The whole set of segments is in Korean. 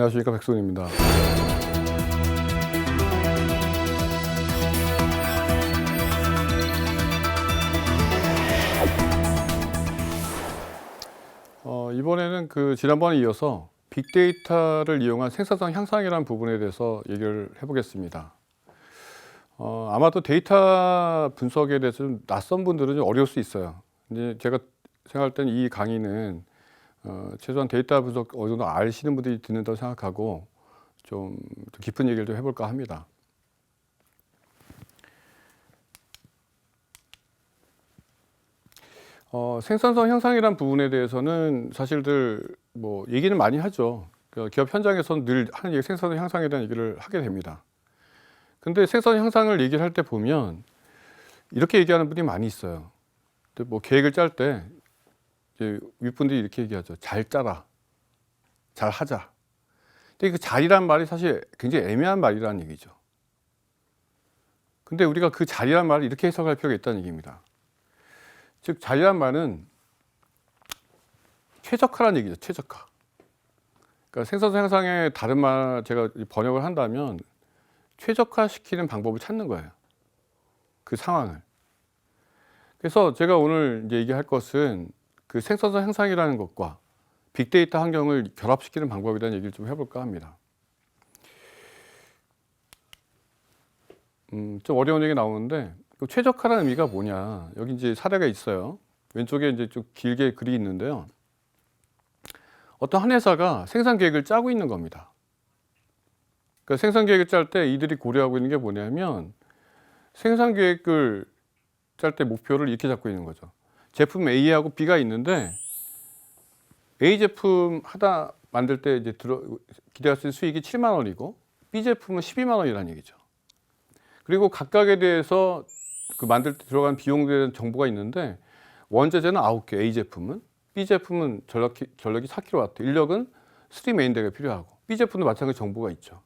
안녕하십니까, 백승훈입니다. 이번에는 지난번에 이어서 빅데이터를 이용한 생산성 향상이라는 부분에 대해서 얘기를 해보겠습니다. 아마도 데이터 분석에 대해서 좀 낯선 분들은 좀 어려울 수 있어요. 근데 제가 생각할 때는 이 강의는 최소한 데이터 분석 어느 정도 아시는 분들이 듣는다고 생각하고 좀 깊은 얘기를 좀 해볼까 합니다. 생산성 향상이라는 부분에 대해서는 사실들 뭐 얘기는 많이 하죠. 기업 현장에서는 늘 하는 얘기, 생산성 향상에 대한 얘기를 하게 됩니다. 근데 생산성 향상을 얘기를 할 때 보면 이렇게 얘기하는 분이 많이 있어요. 근데 뭐 계획을 짤 때 윗분들이 이렇게 얘기하죠. 잘 짜라, 잘 하자. 근데 그 잘이란 말이 사실 굉장히 애매한 말이라는 얘기죠. 근데 우리가 그 잘이란 말을 이렇게 해석할 필요가 있다는 얘기입니다. 즉 잘이란 말은 최적화라는 얘기죠. 최적화. 그러니까 생산성 향상의 다른 말 제가 번역을 한다면 최적화시키는 방법을 찾는 거예요. 그 상황을. 그래서 제가 오늘 이제 얘기할 것은 그 생산성 향상이라는 것과 빅데이터 환경을 결합시키는 방법에 대한 얘기를 좀 해볼까 합니다. 좀 어려운 얘기 나오는데 최적화라는 의미가 뭐냐? 여기 이제 사례가 있어요. 왼쪽에 이제 좀 길게 글이 있는데요. 어떤 한 회사가 생산 계획을 짜고 있는 겁니다. 그러니까 생산 계획을 짤 때 이들이 고려하고 있는 게 뭐냐면 생산 계획을 짤 때 목표를 이렇게 잡고 있는 거죠. 제품 A하고 B가 있는데 A 제품 하나 만들 때 이제 기대할 수 있는 수익이 7만 원이고 B 제품은 12만 원이라는 얘기죠. 그리고 각각에 대해서 그 만들 때 들어간 비용에 대한 정보가 있는데 원자재는 9개, A 제품은 B 제품은 전력이 4kW, 인력은 3 메인대가 필요하고 B 제품도 마찬가지 정보가 있죠.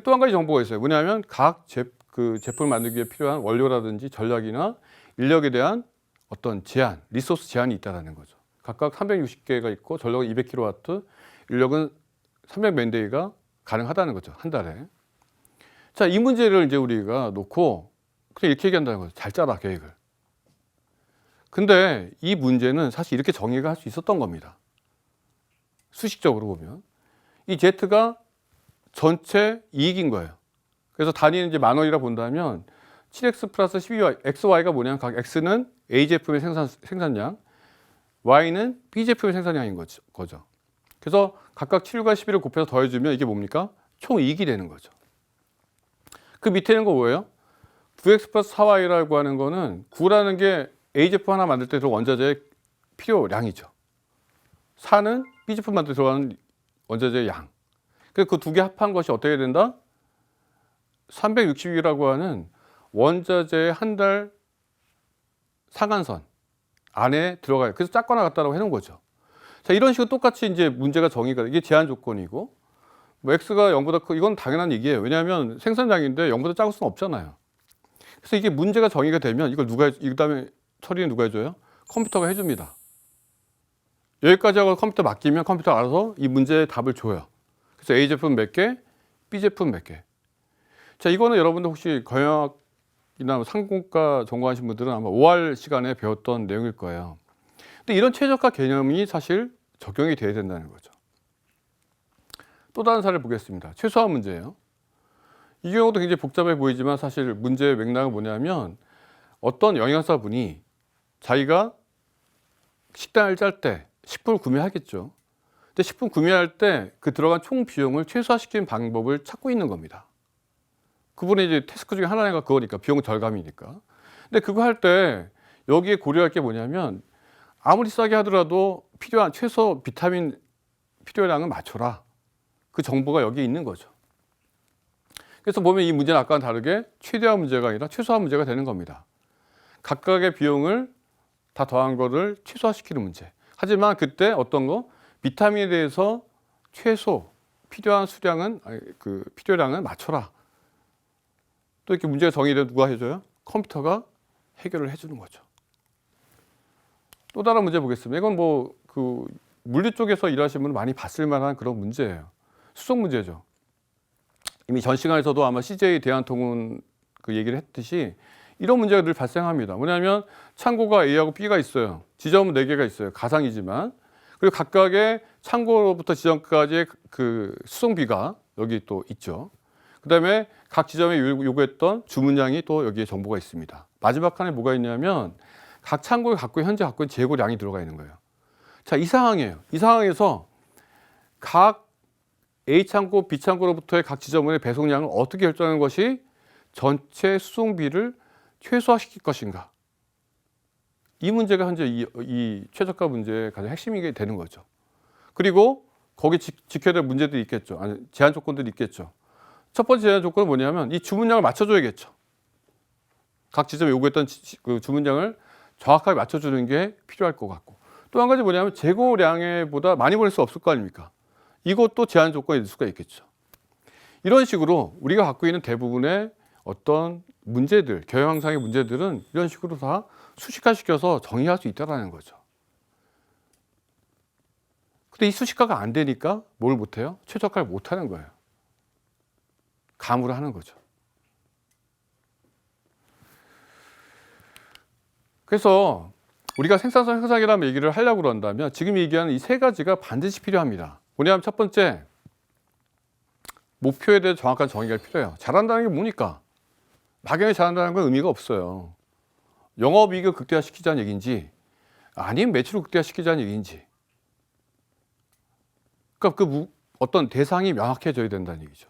또 한 가지 정보가 있어요. 뭐냐면 각 제품을 만들기 위해 필요한 원료라든지 전략이나 인력에 대한 어떤 제한, 리소스 제한이 있다는 거죠. 각각 360개가 있고 전력은 200kW, 인력은 300맨데이가 가능하다는 거죠. 한 달에. 자, 이 문제를 이제 우리가 놓고 그냥 이렇게 얘기한다는 거죠. 잘 짜라, 계획을. 근데 이 문제는 사실 이렇게 정의가 할 수 있었던 겁니다. 수식적으로 보면. 이 Z가 전체 이익인 거예요. 그래서 단위는 이제 만 원이라 본다면 7x 플러스 12y, XY가 뭐냐면 각 X는 A 제품의 생산량, Y는 B 제품의 생산량인 거죠. 그래서 각각 7과 11을 곱해서 더해주면 이게 뭡니까? 총 이익이 되는 거죠. 그 밑에 있는 거 뭐예요? 9x 플러스 4y라고 하는 거는 9라는 게 A 제품 하나 만들 때 들어간 원자재의 필요량이죠. 4는 B 제품 만들 때 들어가는 원자재의 양. 그래서 그 두 개 합한 것이 어떻게 된다? 360이라고 하는 원자재의 한 달 상한선 안에 들어가요. 그래서 작거나 같다라고 해놓은 거죠. 자, 이런 식으로 똑같이 이제 문제가 정의가, 이게 제한 조건이고, 뭐 X가 0보다 크고, 이건 당연한 얘기예요. 왜냐하면 생산량인데 0보다 작을 수는 없잖아요. 그래서 이게 문제가 정의가 되면 이걸 이 다음에 처리는 누가 해줘요? 컴퓨터가 해줍니다. 여기까지 하고 컴퓨터 맡기면 컴퓨터가 알아서 이 문제의 답을 줘요. 그래서 A 제품 몇 개, B 제품 몇 개. 자, 이거는 여러분들 혹시 경영학이나 상공과 전공하신 분들은 아마 5할 시간에 배웠던 내용일 거예요. 근데 이런 최적화 개념이 사실 적용이 돼야 된다는 거죠. 또 다른 사례를 보겠습니다. 최소화 문제예요. 이 경우도 굉장히 복잡해 보이지만 사실 문제의 맥락은 뭐냐면 어떤 영양사분이 자기가 식단을 짤 때 식품을 구매하겠죠. 근데 식품 구매할 때 그 들어간 총 비용을 최소화시키는 방법을 찾고 있는 겁니다. 그분의 이제 태스크 중에 하나가 그거니까, 비용 절감이니까. 근데 그거 할 때 여기에 고려할 게 뭐냐면 아무리 싸게 하더라도 필요한 최소 비타민 필요량은 맞춰라. 그 정보가 여기에 있는 거죠. 그래서 보면 이 문제는 아까와 다르게 최대화 문제가 아니라 최소화 문제가 되는 겁니다. 각각의 비용을 다 더한 거를 최소화시키는 문제. 하지만 그때 어떤 거? 비타민에 대해서 최소 필요한 수량은, 그 필요량은 맞춰라. 또 이렇게 문제가 정의되면 누가 해줘요? 컴퓨터가 해결을 해주는 거죠. 또 다른 문제 보겠습니다. 이건 뭐 그 물리 쪽에서 일하시는 분은 많이 봤을 만한 그런 문제예요. 수송 문제죠. 이미 전 시간에서도 아마 CJ 대한통운 그 얘기를 했듯이 이런 문제가 늘 발생합니다. 뭐냐면 창고가 A하고 B가 있어요. 지점은 4개가 있어요. 가상이지만. 그리고 각각의 창고로부터 지점까지의 그 수송비가 여기 또 있죠. 그다음에 각 지점에 요구했던 주문량이 또 여기에 정보가 있습니다. 마지막 칸에 뭐가 있냐면 각 창고에 현재 갖고 있는 재고량이 들어가 있는 거예요. 자, 이 상황이에요. 이 상황에서 각 A 창고, B 창고로부터의 각 지점의 배송량을 어떻게 결정하는 것이 전체 수송비를 최소화시킬 것인가? 이 문제가 현재 이 최저가 문제의 가장 핵심이 되는 거죠. 그리고 거기 지켜야 될 문제들이 있겠죠. 아니, 제한 조건들이 있겠죠. 첫 번째 제한 조건은 뭐냐면 이 주문량을 맞춰줘야겠죠. 각 지점에 요구했던 그 주문량을 정확하게 맞춰주는 게 필요할 것 같고, 또 한 가지 뭐냐면 재고량보다 많이 보낼 수 없을 거 아닙니까? 이것도 제한 조건이 될 수가 있겠죠. 이런 식으로 우리가 갖고 있는 대부분의 어떤 문제들, 경영상의 문제들은 이런 식으로 다 수식화시켜서 정의할 수 있다는 거죠. 근데 이 수식화가 안 되니까 뭘 못해요? 최저가를 못하는 거예요. 감으로 하는 거죠. 그래서 우리가 생산성 향상이라는 얘기를 하려고 그런다면 지금 얘기하는 이 3가지가 반드시 필요합니다. 뭐냐면 첫 번째, 목표에 대해 정확한 정의가 필요해요. 잘한다는 게 뭡니까? 막연히 잘한다는 건 의미가 없어요. 영업이익을 극대화시키자는 얘기인지 아니면 매출을 극대화시키자는 얘기인지, 그러니까 어떤 대상이 명확해져야 된다는 얘기죠.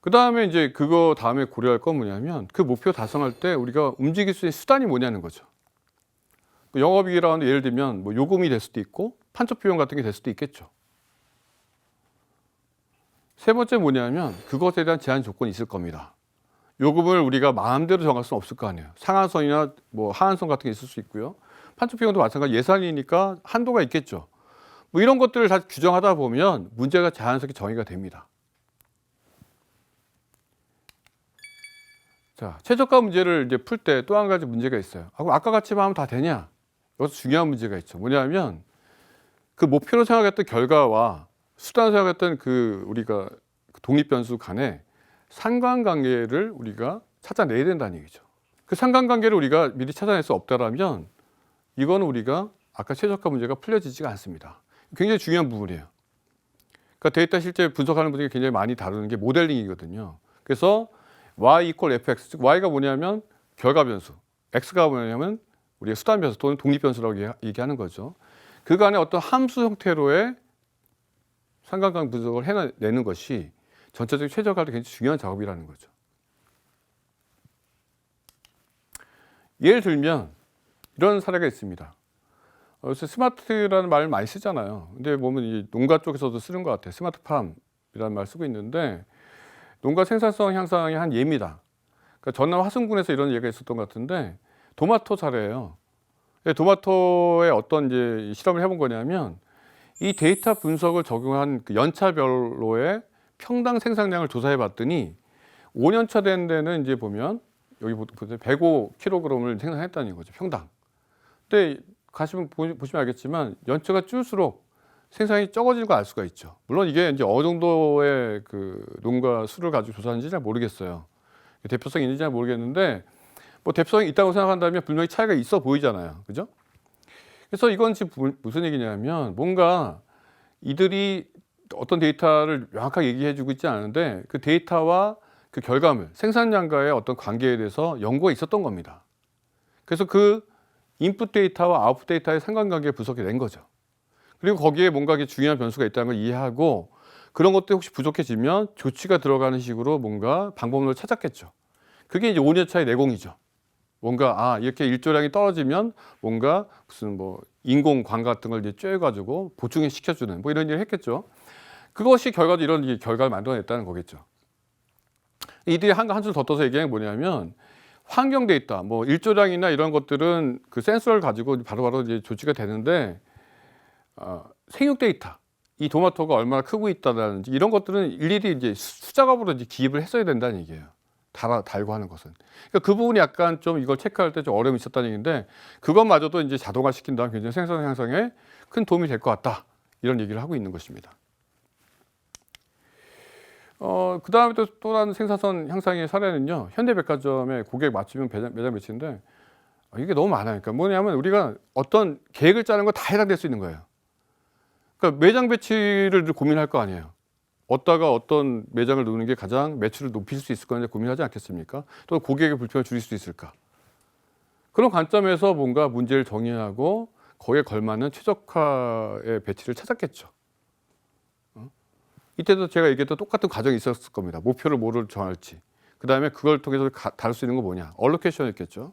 그 다음에 이제 그거 다음에 고려할 건 뭐냐면 그 목표 달성할 때 우리가 움직일 수 있는 수단이 뭐냐는 거죠. 영업이익이라는 예를 들면 뭐 요금이 될 수도 있고 판촉 비용 같은 게 될 수도 있겠죠. 세 번째 뭐냐면 그것에 대한 제한 조건이 있을 겁니다. 요금을 우리가 마음대로 정할 수는 없을 거 아니에요. 상한선이나 뭐 하한선 같은 게 있을 수 있고요. 판촉 비용도 마찬가지, 예산이니까 한도가 있겠죠. 뭐 이런 것들을 다 규정하다 보면 문제가 자연스럽게 정의가 됩니다. 자, 최저가 문제를 이제 풀 때 또 한 가지 문제가 있어요. 그럼 아까 같이만 하면 다 되냐? 여기서 중요한 문제가 있죠. 뭐냐면 그 목표로 생각했던 결과와 수단으로 생각했던 그 우리가 독립 변수 간에 상관관계를 우리가 찾아내야 된다는 얘기죠. 그 상관관계를 우리가 미리 찾아낼 수 없다라면 이거는 우리가 아까 최저가 문제가 풀려지지가 않습니다. 굉장히 중요한 부분이에요. 그러니까 데이터 실제 분석하는 분들이 굉장히 많이 다루는 게 모델링이거든요. 그래서 y equal fx, 즉 y가 뭐냐면 결과 변수, x가 뭐냐면 우리가 수단 변수 또는 독립 변수라고 얘기하는 거죠. 그간의 어떤 함수 형태로의 상관관계 분석을 해내는 것이 전체적인 최저가도 굉장히 중요한 작업이라는 거죠. 예를 들면 이런 사례가 있습니다. 요새 스마트라는 말을 많이 쓰잖아요. 근데 보면 이 농가 쪽에서도 쓰는 것 같아요. 스마트팜이라는 말 쓰고 있는데 농가 생산성 향상의 한 예입니다. 그러니까 전남 화순군에서 이런 얘기가 있었던 것 같은데 도마토 사례예요. 도마토에 어떤 이제 실험을 해본 거냐면 이 데이터 분석을 적용한 그 연차별로의 평당 생산량을 조사해 봤더니 5년차 된 데는 이제 보면 여기 보세요. 105kg을 생산했다는 거죠. 평당. 근데 가시면 보시면 알겠지만 연차가 줄수록 생산이 적어지는 걸 알 수가 있죠. 물론 이게 이제 어느 정도의 그 농가 수를 가지고 조사하는지 잘 모르겠어요. 대표성이 있는지 잘 모르겠는데 뭐 대표성이 있다고 생각한다면 분명히 차이가 있어 보이잖아요. 그죠? 그래서 이건 지금 무슨 얘기냐면 뭔가 이들이 어떤 데이터를 명확하게 얘기해 주고 있지 않은데 그 데이터와 그 결과물, 생산량과의 어떤 관계에 대해서 연구가 있었던 겁니다. 그래서 그 인풋 데이터와 아웃풋 데이터의 상관관계를 분석해 낸 거죠. 그리고 거기에 뭔가 중요한 변수가 있다는 걸 이해하고 그런 것들이 혹시 부족해지면 조치가 들어가는 식으로 뭔가 방법론을 찾았겠죠. 그게 이제 5년 차의 내공이죠. 뭔가 이렇게 일조량이 떨어지면 뭔가 무슨 뭐 인공광 같은 걸 이제 쬐가지고 보충해 시켜주는 뭐 이런 일을 했겠죠. 그것이 결과도 이런 결과를 만들어냈다는 거겠죠. 이들이 한 줄 더 떠서 얘기하는 게 뭐냐면 환경 데이터, 뭐 일조량이나 이런 것들은 그 센서를 가지고 바로바로 이제 조치가 되는데 생육 데이터, 이 토마토가 얼마나 크고 있다든지 이런 것들은 일일이 이제 수작업으로 이제 기입을 했어야 된다는 얘기예요. 달고 하는 것은. 그러니까 그 부분이 약간 좀 이걸 체크할 때 좀 어려움이 있었다는 얘기인데 그것마저도 이제 자동화 시킨다면 굉장히 생산 향상에 큰 도움이 될 것 같다. 이런 얘기를 하고 있는 것입니다. 그 다음에 또 다른 생산성 향상의 사례는요, 현대백화점의 고객 맞춤형 매장 배치인데, 이게 너무 많아요. 그러니까 뭐냐면 우리가 어떤 계획을 짜는 거 다 해당될 수 있는 거예요. 그러니까 매장 배치를 고민할 거 아니에요. 어디다가 어떤 매장을 놓는 게 가장 매출을 높일 수 있을 거냐 고민하지 않겠습니까? 또 고객의 불편을 줄일 수 있을까? 그런 관점에서 뭔가 문제를 정의하고 거기에 걸맞는 최적화의 배치를 찾았겠죠. 이때도 제가 얘기했던 똑같은 과정이 있었을 겁니다. 목표를 뭐를 정할지. 그 다음에 그걸 통해서 다룰 수 있는 건 뭐냐. 얼로케이션이었겠죠.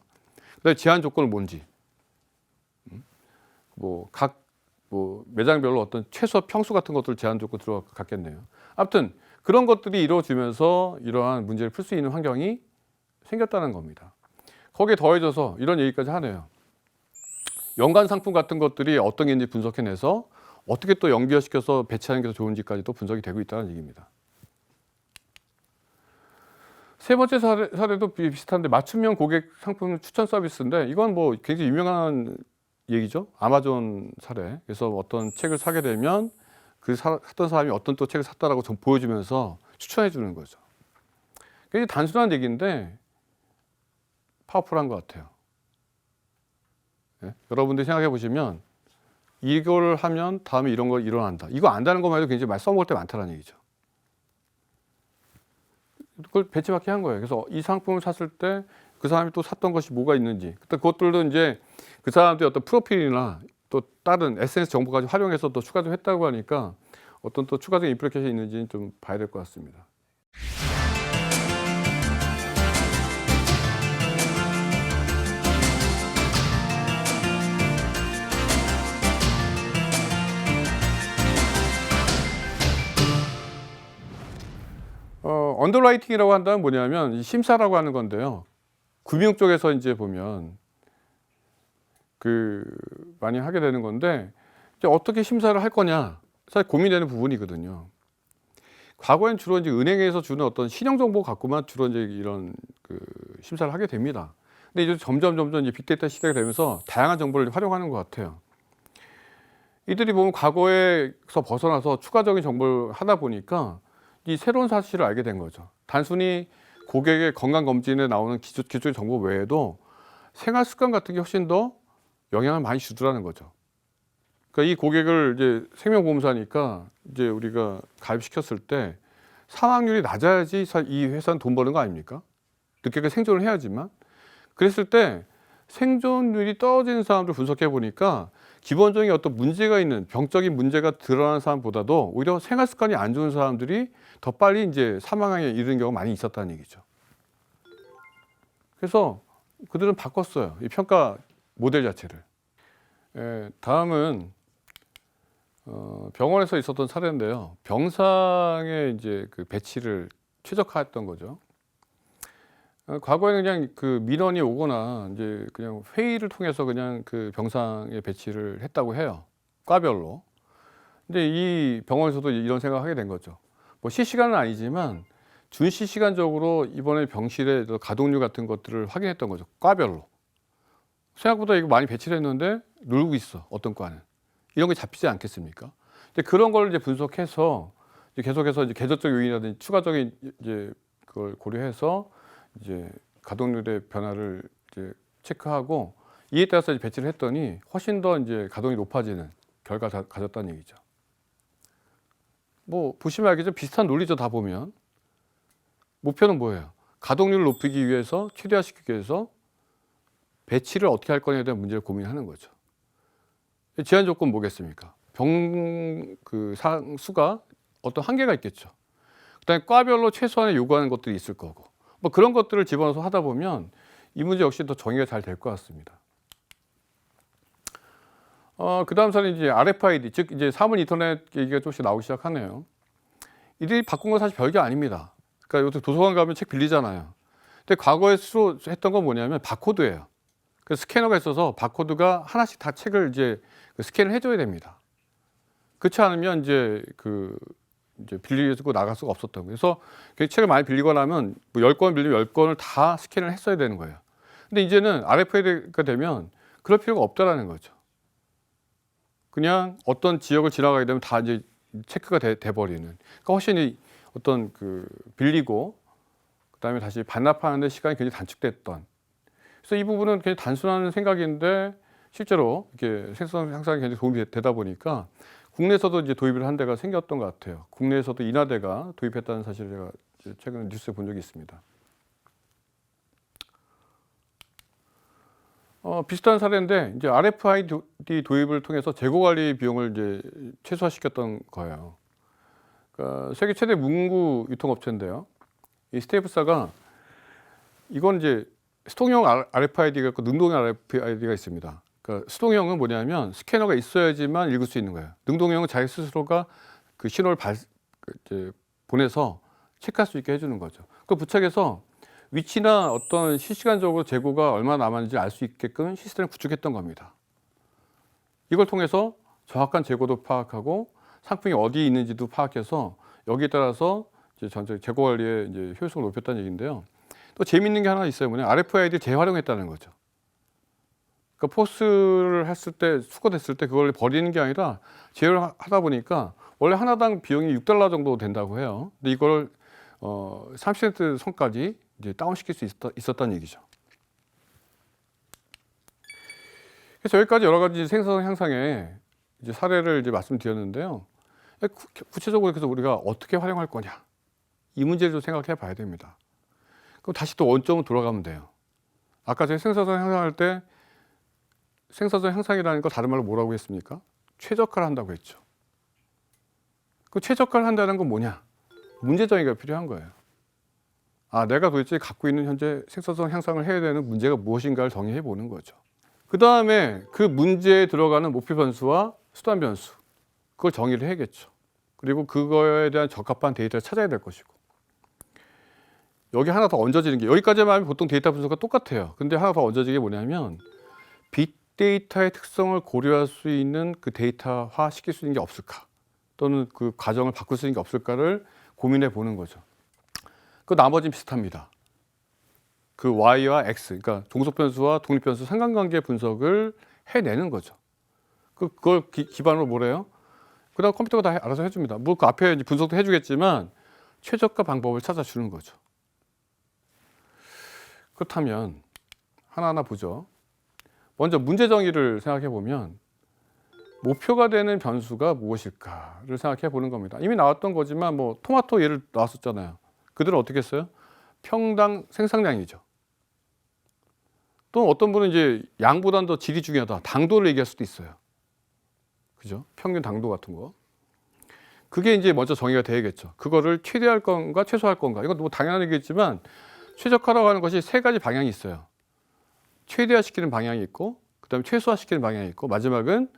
그 다음에 제한 조건은 뭔지. 각 매장별로 어떤 최소 평수 같은 것들 제한 조건 들어갔겠네요. 아무튼 그런 것들이 이루어지면서 이러한 문제를 풀 수 있는 환경이 생겼다는 겁니다. 거기에 더해져서 이런 얘기까지 하네요. 연관 상품 같은 것들이 어떤 게 있는지 분석해내서 어떻게 또 연결시켜서 배치하는 게 더 좋은지까지도 분석이 되고 있다는 얘기입니다. 세 번째 사례도 비슷한데 맞춤형 고객 상품 추천 서비스인데 이건 뭐 굉장히 유명한 얘기죠. 아마존 사례. 그래서 어떤 책을 사게 되면 샀던 사람이 어떤 또 책을 샀다라고 좀 보여주면서 추천해 주는 거죠. 굉장히 단순한 얘기인데 파워풀한 것 같아요. 네? 여러분들이 생각해 보시면 이걸 하면 다음에 이런 거 일어난다. 이거 안다는 것만 해도 굉장히 많이 써먹을 때 많다는 얘기죠. 그걸 배치받게 한 거예요. 그래서 이 상품을 샀을 때 그 사람이 또 샀던 것이 뭐가 있는지, 그것들도 이제 그 사람들의 어떤 프로필이나 또 다른 SNS 정보까지 활용해서 또 추가 좀 했다고 하니까 어떤 또 추가적인 인플리케이션이 있는지는 좀 봐야 될 것 같습니다. 언더라이팅이라고 한다면 뭐냐면 이 심사라고 하는 건데요. 금융 쪽에서 이제 보면 많이 하게 되는 건데 이제 어떻게 심사를 할 거냐 사실 고민되는 부분이거든요. 과거엔 주로 이제 은행에서 주는 어떤 신용 정보 갖고만 주로 이제 이런 심사를 하게 됩니다. 근데 이제 점점 이제 빅데이터 시대가 되면서 다양한 정보를 활용하는 것 같아요. 이들이 보면 과거에서 벗어나서 추가적인 정보를 하다 보니까 이 새로운 사실을 알게 된 거죠. 단순히 고객의 건강검진에 나오는 기초적인 정보 외에도 생활 습관 같은 게 훨씬 더 영향을 많이 주더라는 거죠. 그러니까 이 고객을 이제 생명보험사니까 이제 우리가 가입시켰을 때 사망률이 낮아야지 이 회사는 돈 버는 거 아닙니까? 늦게까지 생존을 해야지만. 그랬을 때 생존율이 떨어지는 사람들 분석해 보니까 기본적인 어떤 문제가 있는 병적인 문제가 드러나는 사람보다도 오히려 생활 습관이 안 좋은 사람들이 더 빨리 이제 사망에 이르는 경우가 많이 있었다는 얘기죠. 그래서 그들은 바꿨어요. 이 평가 모델 자체를. 다음은 병원에서 있었던 사례인데요. 병상의 이제 배치를 최적화했던 거죠. 과거에는 그냥 민원이 오거나 이제 그냥 회의를 통해서 그냥 병상에 배치를 했다고 해요. 과별로. 근데 이 병원에서도 이런 생각을 하게 된 거죠. 뭐 실시간은 아니지만 준실시간적으로 이번에 병실의 가동률 같은 것들을 확인했던 거죠. 과별로. 생각보다 이거 많이 배치를 했는데 놀고 있어. 어떤 과는. 이런 게 잡히지 않겠습니까? 근데 그런 걸 이제 분석해서 이제 계속해서 이제 계절적 요인이라든지 추가적인 이제 그걸 고려해서 이제 가동률의 변화를 이제 체크하고 이에 따라서 이제 배치를 했더니 훨씬 더 이제 가동이 높아지는 결과를 가졌다는 얘기죠. 뭐 보시면 알겠죠? 비슷한 논리죠. 다 보면 목표는 뭐예요? 가동률을 높이기 위해서 최대화시키기 위해서 배치를 어떻게 할 거냐에 대한 문제를 고민하는 거죠. 제한 조건 뭐겠습니까? 수가 어떤 한계가 있겠죠. 그다음에 과별로 최소한의 요구하는 것들이 있을 거고 뭐 그런 것들을 집어넣어서 하다 보면 이 문제 역시 더 정의가 잘 될 것 같습니다. 그 다음 사례는 이제 RFID, 즉 이제 사물 인터넷 얘기가 조금씩 나오기 시작하네요. 이들이 바꾼 건 사실 별게 아닙니다. 그러니까 요새 도서관 가면 책 빌리잖아요. 근데 과거에 주로 했던 건 뭐냐면 바코드예요. 그래서 스캐너가 있어서 바코드가 하나씩 다 책을 이제 스캔을 해줘야 됩니다. 그렇지 않으면 이제 이제 빌리고 나갈 수가 없었던 거예요. 그래서 책을 많이 빌리고 나면 뭐 10권 빌리면 10권을 다 스캔을 했어야 되는 거예요. 근데 이제는 RFID가 되면 그럴 필요가 없다라는 거죠. 그냥 어떤 지역을 지나가게 되면 다 이제 체크가 돼 버리는. 그러니까 훨씬 어떤 그 빌리고 그다음에 다시 반납하는데 시간이 굉장히 단축됐던. 그래서 이 부분은 굉장히 단순한 생각인데 실제로 이렇게 생산 향상에 굉장히 도움이 되다 보니까 국내에서도 이제 도입을 한 데가 생겼던 것 같아요. 국내에서도 인하대가 도입했다는 사실을 제가 최근에 뉴스에 본 적이 있습니다. 비슷한 사례인데 이제 RFID 도입을 통해서 재고 관리 비용을 이제 최소화시켰던 거예요. 그러니까 세계 최대 문구 유통업체인데요. 이 스테이플사가 이건 이제 수동형 RFID가 있고 능동형 RFID가 있습니다. 그러니까 수동형은 뭐냐면 스캐너가 있어야지만 읽을 수 있는 거예요. 능동형은 자기 스스로가 그 신호를 보내서 체크할 수 있게 해주는 거죠. 그 부착해서 위치나 어떤 실시간적으로 재고가 얼마나 남았는지 알 수 있게끔 시스템을 구축했던 겁니다. 이걸 통해서 정확한 재고도 파악하고 상품이 어디에 있는지도 파악해서 여기에 따라서 이제 전체 재고 관리의 이제 효율성을 높였다는 얘기인데요. 또 재미있는 게 하나 있어요. 뭐냐, RFID를 재활용했다는 거죠. 그러니까 포스를 했을 때 수거됐을 때 그걸 버리는 게 아니라 재활용하다 보니까 원래 하나당 비용이 $6 정도 된다고 해요. 근데 이걸 30% 선까지 이제 다운시킬 수 있었다는 얘기죠. 그래서 여기까지 여러 가지 생산성 향상의 이제 사례를 이제 말씀드렸는데요. 구체적으로 그래서 우리가 어떻게 활용할 거냐, 이 문제를 좀 생각해 봐야 됩니다. 그럼 다시 또 원점으로 돌아가면 돼요. 아까 제가 생산성 향상할 때 생산성 향상이라는 거 다른 말로 뭐라고 했습니까? 최적화를 한다고 했죠. 그 최적화를 한다는 건 뭐냐? 문제 정의가 필요한 거예요. 내가 도대체 갖고 있는 현재 생산성 향상을 해야 되는 문제가 무엇인가를 정의해 보는 거죠. 그 다음에 그 문제에 들어가는 목표 변수와 수단 변수, 그걸 정의를 해야겠죠. 그리고 그거에 대한 적합한 데이터를 찾아야 될 것이고, 여기 하나 더 얹어지는 게, 여기까지만 하면 보통 데이터 분석과 똑같아요. 근데 하나 더 얹어지는 게 뭐냐면 빅데이터의 특성을 고려할 수 있는 그 데이터화 시킬 수 있는 게 없을까, 또는 그 과정을 바꿀 수 있는 게 없을까를 고민해 보는 거죠. 그 나머지는 비슷합니다. 그 Y와 X, 그러니까 종속 변수와 독립 변수 상관관계 분석을 해내는 거죠. 그걸 기반으로 뭐래요? 그다음 컴퓨터가 다 알아서 해줍니다. 뭐 그 앞에 이제 분석도 해주겠지만 최적화 방법을 찾아주는 거죠. 그렇다면 하나하나 보죠. 먼저 문제 정의를 생각해 보면 목표가 되는 변수가 무엇일까를 생각해 보는 겁니다. 이미 나왔던 거지만 뭐 토마토 예를 나왔었잖아요. 그들은 어떻게 했어요? 평당 생산량이죠. 또 어떤 분은 이제 양보다는 더 질이 중요하다, 당도를 얘기할 수도 있어요. 그죠? 평균 당도 같은 거. 그게 이제 먼저 정의가 돼야겠죠. 그거를 최대할 건가 최소할 건가. 이건 뭐 당연한 얘기겠지만 최적화라고 하는 것이 세 가지 방향이 있어요. 최대화시키는 방향이 있고, 그다음에 최소화시키는 방향이 있고, 마지막은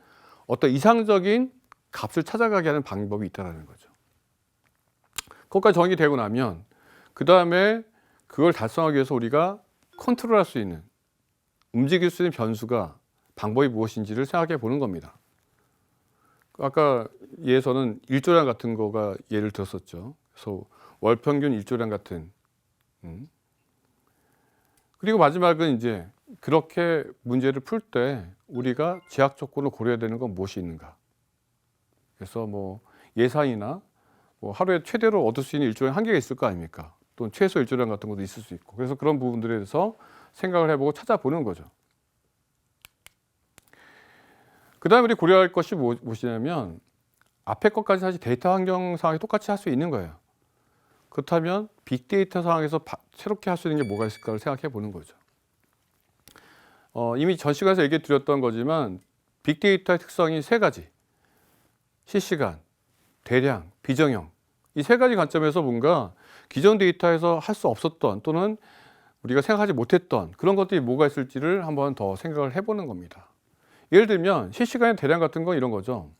어떤 이상적인 값을 찾아가게 하는 방법이 있다는 거죠. 그것까지 정의되고 나면 그 다음에 그걸 달성하기 위해서 우리가 컨트롤할 수 있는, 움직일 수 있는 변수가, 방법이 무엇인지를 생각해 보는 겁니다. 아까 예에서는 일조량 같은 거가 예를 들었었죠. 그래서 월평균 일조량 같은. 그리고 마지막은 이제 그렇게 문제를 풀 때 우리가 제약 조건을 고려해야 되는 건 무엇이 있는가. 그래서 뭐 예산이나 뭐 하루에 최대로 얻을 수 있는 일조량 한계가 있을 거 아닙니까? 또는 최소 일조량 같은 것도 있을 수 있고. 그래서 그런 부분들에 대해서 생각을 해보고 찾아보는 거죠. 그 다음에 우리 고려할 것이 무엇이냐면 앞에 것까지 사실 데이터 환경 상황이 똑같이 할 수 있는 거예요. 그렇다면 빅데이터 상황에서 새롭게 할 수 있는 게 뭐가 있을까를 생각해 보는 거죠. 이미 전 시간에서 얘기해 드렸던 거지만 빅데이터의 특성이 세 가지. 실시간, 대량, 비정형. 이 세 가지 관점에서 뭔가 기존 데이터에서 할 수 없었던, 또는 우리가 생각하지 못했던 그런 것들이 뭐가 있을지를 한번 더 생각을 해보는 겁니다. 예를 들면 실시간의 대량 같은 건 이런 거죠.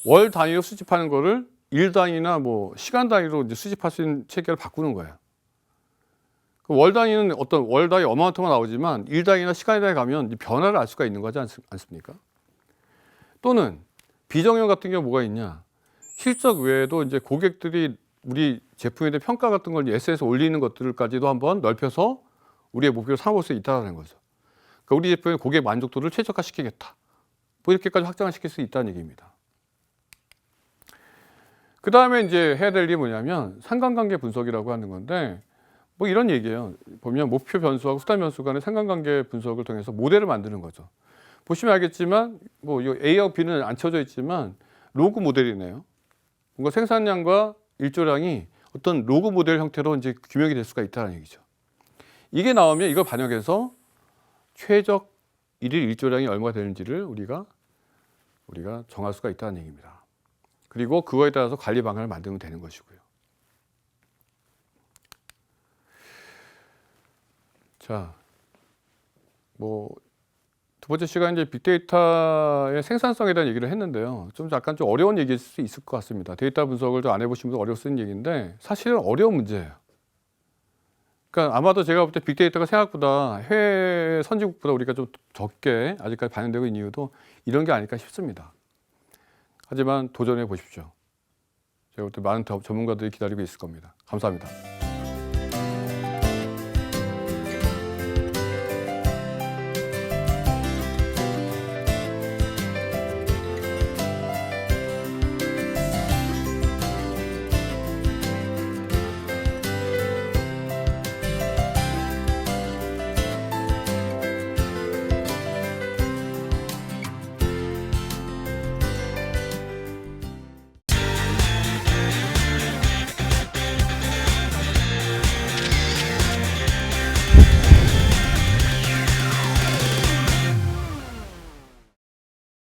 월 단위로 수집하는 거를 일 단위나 뭐 시간 단위로 이제 수집할 수 있는 체계를 바꾸는 거예요. 월 단위는 어떤 월 단위 어마운트가 나오지만 일 단위나 시간 단위 가면 변화를 알 수가 있는 거지 않습니까? 또는 비정형 같은 경우 뭐가 있냐? 실적 외에도 이제 고객들이 우리 제품에 대한 평가 같은 걸 SNS에 올리는 것들까지도 한번 넓혀서 우리의 목표를 삼을 수 있다는 거죠. 그러니까 우리 제품의 고객 만족도를 최적화시키겠다. 뭐 이렇게까지 확장을 시킬 수 있다는 얘기입니다. 그 다음에 이제 해야 될 일이 뭐냐면 상관관계 분석이라고 하는 건데 뭐 이런 얘기예요. 보면 목표 변수하고 수단 변수 간의 상관관계 분석을 통해서 모델을 만드는 거죠. 보시면 알겠지만 뭐 A하고 B는 안 쳐져 있지만 로그 모델이네요. 뭔가 생산량과 일조량이 어떤 로그 모델 형태로 이제 규명이 될 수가 있다는 얘기죠. 이게 나오면 이걸 반영해서 최적 일일 일조량이 얼마가 되는지를 우리가 정할 수가 있다는 얘기입니다. 그리고 그거에 따라서 관리 방안을 만들면 되는 것이고요. 자, 뭐 두 번째 시간 이제 빅데이터의 생산성에 대한 얘기를 했는데요. 좀 약간 좀 어려운 얘기일 수 있을 것 같습니다. 데이터 분석을 좀 안 해보신 분들 어려워 쓰는 얘기인데 사실은 어려운 문제예요. 그러니까 아마도 제가 볼 때 빅데이터가 생각보다 해외 선진국보다 우리가 좀 적게 아직까지 반영되고 있는 이유도 이런 게 아닐까 싶습니다. 하지만 도전해 보십시오. 제가 볼 때 많은 전문가들이 기다리고 있을 겁니다. 감사합니다.